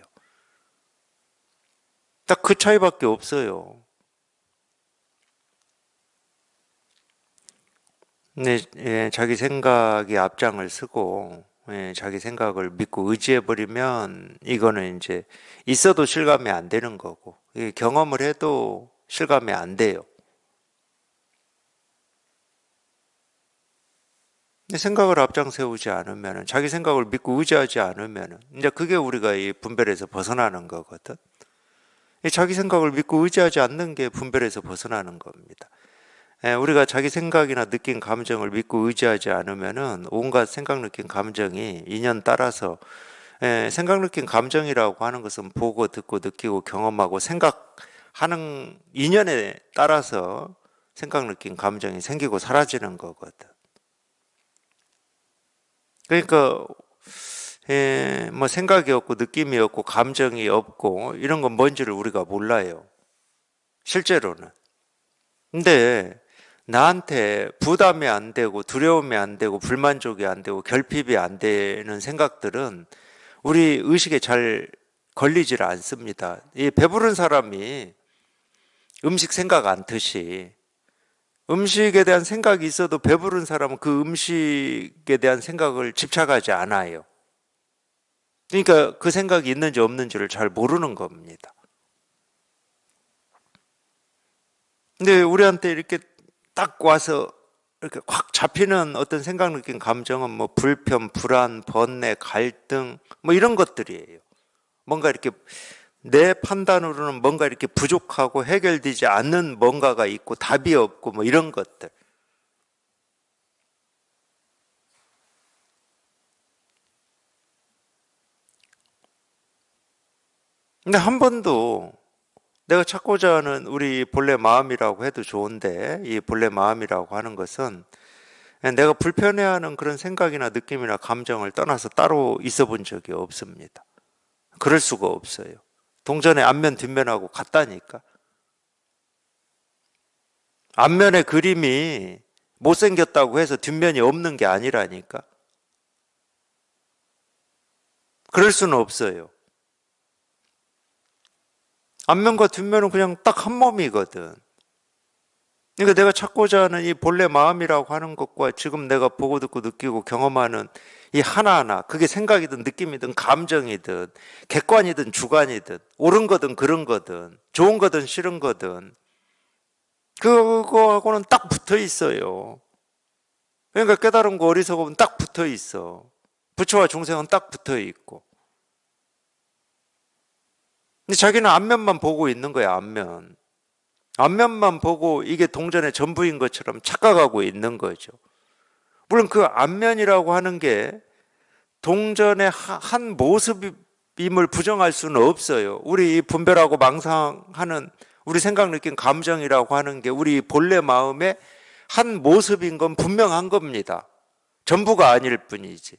딱 그 차이밖에 없어요. 자기 생각이 앞장을 서고 자기 생각을 믿고 의지해 버리면 이거는 이제 있어도 실감이 안 되는 거고 경험을 해도 실감이 안 돼요. 생각을 앞장 세우지 않으면 자기 생각을 믿고 의지하지 않으면 이제 그게 우리가 이 분별에서 벗어나는 거거든. 자기 생각을 믿고 의지하지 않는 게 분별에서 벗어나는 겁니다. 우리가 자기 생각이나 느낀 감정을 믿고 의지하지 않으면은 온갖 생각, 느낀 감정이 인연 따라서 생각, 느낌, 감정이라고 하는 것은 보고, 듣고, 느끼고, 경험하고, 생각하는 인연에 따라서 생각, 느낌, 감정이 생기고 사라지는 거거든. 그러니까 뭐 생각이 없고 느낌이 없고 감정이 없고 이런 건 뭔지를 우리가 몰라요. 실제로는. 근데 나한테 부담이 안 되고 두려움이 안 되고 불만족이 안 되고 결핍이 안 되는 생각들은 우리 의식에 잘 걸리질 않습니다. 이 배부른 사람이 음식 생각 안 듯이 음식에 대한 생각이 있어도 배부른 사람은 그 음식에 대한 생각을 집착하지 않아요. 그러니까 그 생각이 있는지 없는지를 잘 모르는 겁니다. 근데 우리한테 이렇게 딱 와서 이렇게 확 잡히는 어떤 생각, 느낌, 감정은 뭐 불편, 불안, 번뇌, 갈등 뭐 이런 것들이에요. 뭔가 이렇게 내 판단으로는 뭔가 이렇게 부족하고 해결되지 않는 뭔가가 있고 답이 없고 뭐 이런 것들. 근데 한 번도 내가 찾고자 하는 우리 본래 마음이라고 해도 좋은데 이 본래 마음이라고 하는 것은 내가 불편해하는 그런 생각이나 느낌이나 감정을 떠나서 따로 있어 본 적이 없습니다. 그럴 수가 없어요. 동전의 앞면 뒷면하고 같다니까. 앞면의 그림이 못생겼다고 해서 뒷면이 없는 게 아니라니까. 그럴 수는 없어요. 앞면과 뒷면은 그냥 딱 한 몸이거든. 그러니까 내가 찾고자 하는 이 본래 마음이라고 하는 것과 지금 내가 보고 듣고 느끼고 경험하는 이 하나하나, 그게 생각이든 느낌이든 감정이든 객관이든 주관이든 옳은 거든 그른 거든 좋은 거든 싫은 거든 그거하고는 딱 붙어 있어요. 그러니까 깨달은 거 어리석음은 딱 붙어 있어. 부처와 중생은 딱 붙어 있고. 근데 자기는 앞면만 보고 있는 거야, 앞면. 앞면만 보고 이게 동전의 전부인 것처럼 착각하고 있는 거죠. 물론 그 앞면이라고 하는 게 동전의 한 모습임을 부정할 수는 없어요. 우리 분별하고 망상하는 우리 생각, 느낀 감정이라고 하는 게 우리 본래 마음의 한 모습인 건 분명한 겁니다. 전부가 아닐 뿐이지.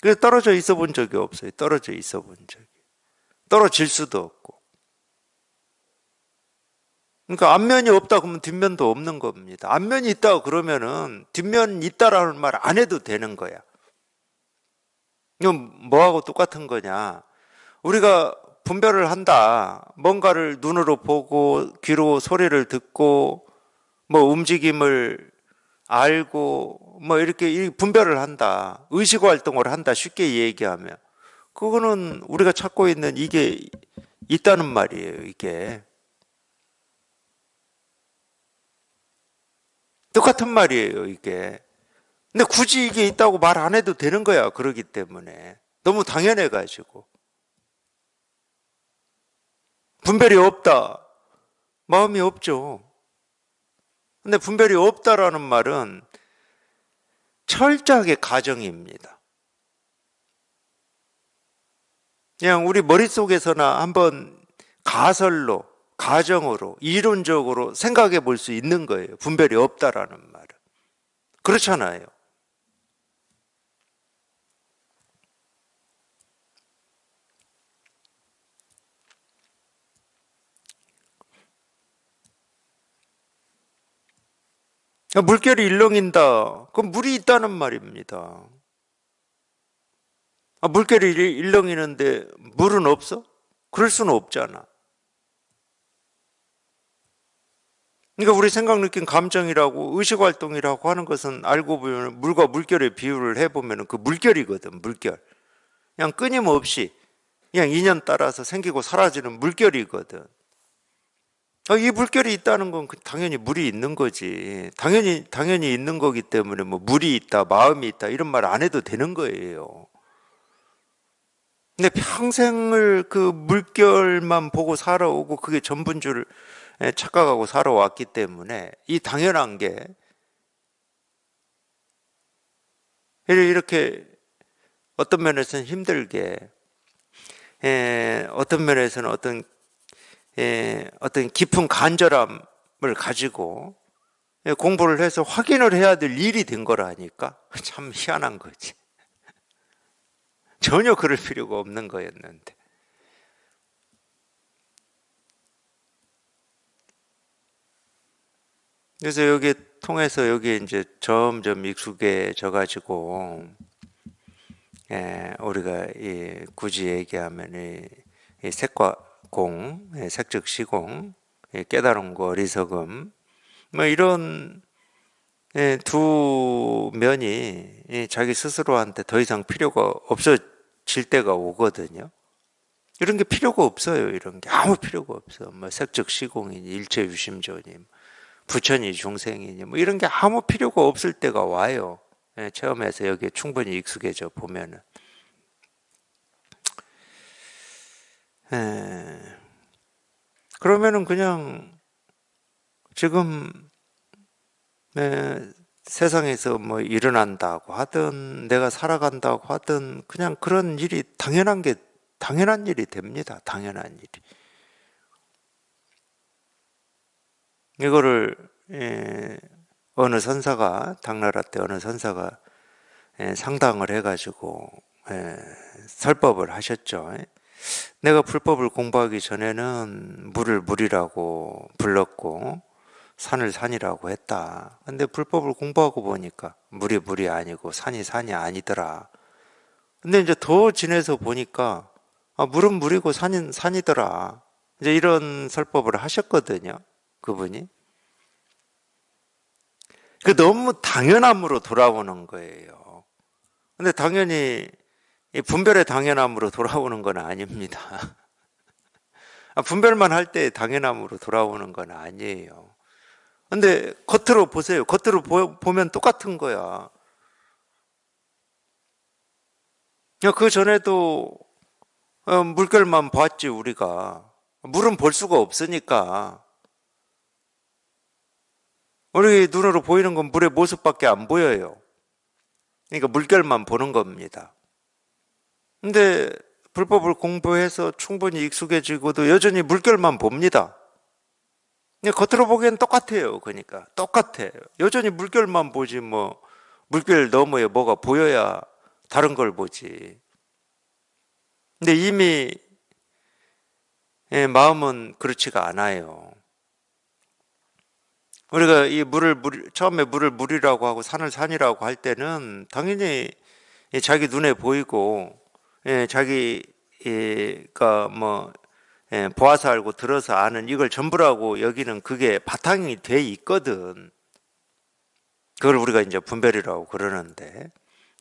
그래서 떨어져 있어 본 적이 없어요. 떨어져 있어 본 적이. 떨어질 수도 없고. 그러니까 앞면이 없다 그러면 뒷면도 없는 겁니다. 앞면이 있다 그러면은 뒷면 있다라는 말 안 해도 되는 거야. 이건 뭐하고 똑같은 거냐? 우리가 분별을 한다. 뭔가를 눈으로 보고 귀로 소리를 듣고 뭐 움직임을 알고 뭐 이렇게 분별을 한다. 의식 활동을 한다. 쉽게 얘기하면. 그거는 우리가 찾고 있는 이게 있다는 말이에요, 이게. 똑같은 말이에요, 이게. 근데 굳이 이게 있다고 말 안 해도 되는 거야, 그러기 때문에. 너무 당연해가지고. 분별이 없다. 마음이 없죠. 근데 분별이 없다라는 말은 철저하게 가정입니다. 그냥 우리 머릿속에서나 한번 가설로, 가정으로, 이론적으로 생각해 볼 수 있는 거예요. 분별이 없다라는 말은. 그렇잖아요. 물결이 일렁인다. 그럼 물이 있다는 말입니다. 물결이 일렁이는데 물은 없어? 그럴 수는 없잖아. 그러니까 우리 생각, 느낀 감정이라고 의식활동이라고 하는 것은 알고 보면 물과 물결의 비유를 해보면 그 물결이거든, 물결. 그냥 끊임없이 그냥 인연 따라서 생기고 사라지는 물결이거든. 이 물결이 있다는 건 당연히 물이 있는 거지. 당연히 있는 거기 때문에 뭐 물이 있다, 마음이 있다 이런 말 안 해도 되는 거예요. 근데 평생을 그 물결만 보고 살아오고 그게 전부인 줄 착각하고 살아왔기 때문에 이 당연한 게 이렇게 어떤 면에서는 힘들게, 어떤 면에서는 어떤 깊은 간절함을 가지고 공부를 해서 확인을 해야 될 일이 된 거라니까. 참 희한한 거지. 전혀 그럴 필요가 없는 거였는데. 그래서 여기 통해서 여기 이제 점점 익숙해져 가지고, 우리가 굳이 얘기하면 이 색과 공, 색즉 시공, 깨달음과 어리석음, 뭐 이런 두 면이 자기 스스로한테 더 이상 필요가 없어질 때가 오거든요. 이런 게 필요가 없어요. 이런 게 아무 필요가 없어. 뭐 색즉 시공이니 일체 유심조니 부처니 중생이니 뭐 이런 게 아무 필요가 없을 때가 와요. 체험해서 여기에 충분히 익숙해져 보면은. 그러면은 그냥 지금 세상에서 뭐 일어난다고 하든 내가 살아간다고 하든 그냥 그런 일이 당연한 일이 됩니다. 당연한 일이. 이거를 어느 선사가 당나라 때 어느 선사가 상담을 해가지고 설법을 하셨죠. 내가 불법을 공부하기 전에는 물을 물이라고 불렀고 산을 산이라고 했다. 근데 불법을 공부하고 보니까 물이 물이 아니고 산이 산이 아니더라. 근데 이제 더 지내서 보니까 물은 물이고 산은 산이더라. 이제 이런 설법을 하셨거든요. 그분이. 그 너무 당연함으로 돌아오는 거예요. 근데 당연히 이 분별의 당연함으로 돌아오는 건 아닙니다. 분별만 할 때 당연함으로 돌아오는 건 아니에요. 근데 겉으로 보세요. 겉으로 보면 똑같은 거야. 그 전에도 물결만 봤지 우리가. 물은 볼 수가 없으니까. 우리 눈으로 보이는 건 물의 모습밖에 안 보여요. 그러니까 물결만 보는 겁니다. 근데 불법을 공부해서 충분히 익숙해지고도 여전히 물결만 봅니다. 겉으로 보기엔 똑같아요. 그러니까 똑같아요. 여전히 물결만 보지 뭐 물결 너머에 뭐가 보여야 다른 걸 보지. 근데 이미 마음은 그렇지가 않아요. 우리가 이 처음에 물을 물이라고 하고 산을 산이라고 할 때는 당연히 자기 눈에 보이고 자기가 뭐 보아서 알고 들어서 아는 이걸 전부라고 여기는 그게 바탕이 돼 있거든. 그걸 우리가 이제 분별이라고 그러는데,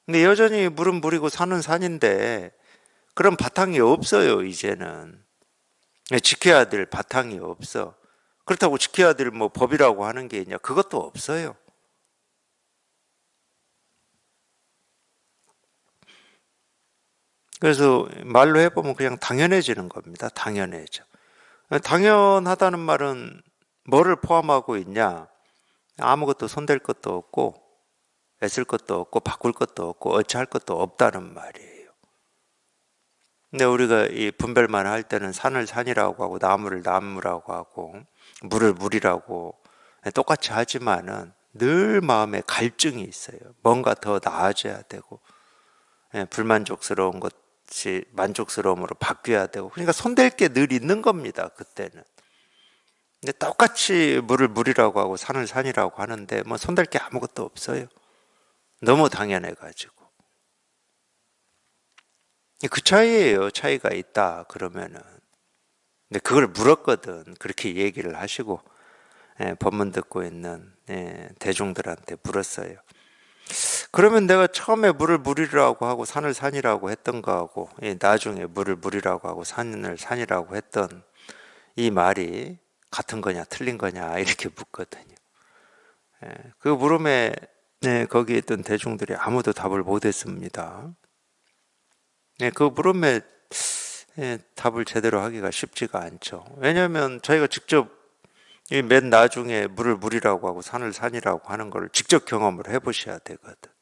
근데 여전히 물은 물이고 산은 산인데 그런 바탕이 없어요. 이제는 지켜야 될 바탕이 없어. 그렇다고 지켜야 될 뭐 법이라고 하는 게 있냐? 그것도 없어요. 그래서 말로 해보면 그냥 당연해지는 겁니다. 당연해져. 당연하다는 말은 뭐를 포함하고 있냐? 아무것도 손댈 것도 없고 애쓸 것도 없고 바꿀 것도 없고 어찌할 것도 없다는 말이에요. 근데 우리가 이 분별만 할 때는 산을 산이라고 하고 나무를 나무라고 하고 물을 물이라고 똑같이 하지만은 늘 마음에 갈증이 있어요. 뭔가 더 나아져야 되고 불만족스러운 것이 만족스러움으로 바뀌어야 되고, 그러니까 손댈 게 늘 있는 겁니다. 그때는. 근데 똑같이 물을 물이라고 하고 산을 산이라고 하는데 뭐 손댈 게 아무것도 없어요. 너무 당연해가지고. 그 차이예요. 차이가 있다 그러면은. 근데 그걸 물었거든. 그렇게 얘기를 하시고 법문 듣고 있는 대중들한테 물었어요. 그러면 내가 처음에 물을 물이라고 하고 산을 산이라고 했던 거하고 나중에 물을 물이라고 하고 산을 산이라고 했던 이 말이 같은 거냐 틀린 거냐 이렇게 묻거든요. 그 물음에 거기에 있던 대중들이 아무도 답을 못했습니다. 그 물음에 답을 제대로 하기가 쉽지가 않죠. 왜냐하면 저희가 직접 맨 나중에 물을 물이라고 하고 산을 산이라고 하는 걸 직접 경험을 해보셔야 되거든.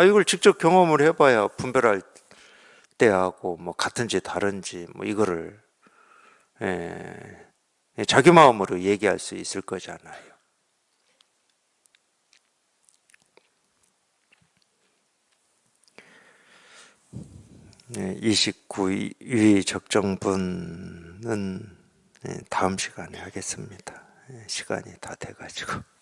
이걸 직접 경험을 해봐야 분별할 때하고 뭐 같은지 다른지 뭐 이거를 예, 자기 마음으로 얘기할 수 있을 거잖아요. 29위 적정분은 다음 시간에 하겠습니다. 시간이 다 돼가지고.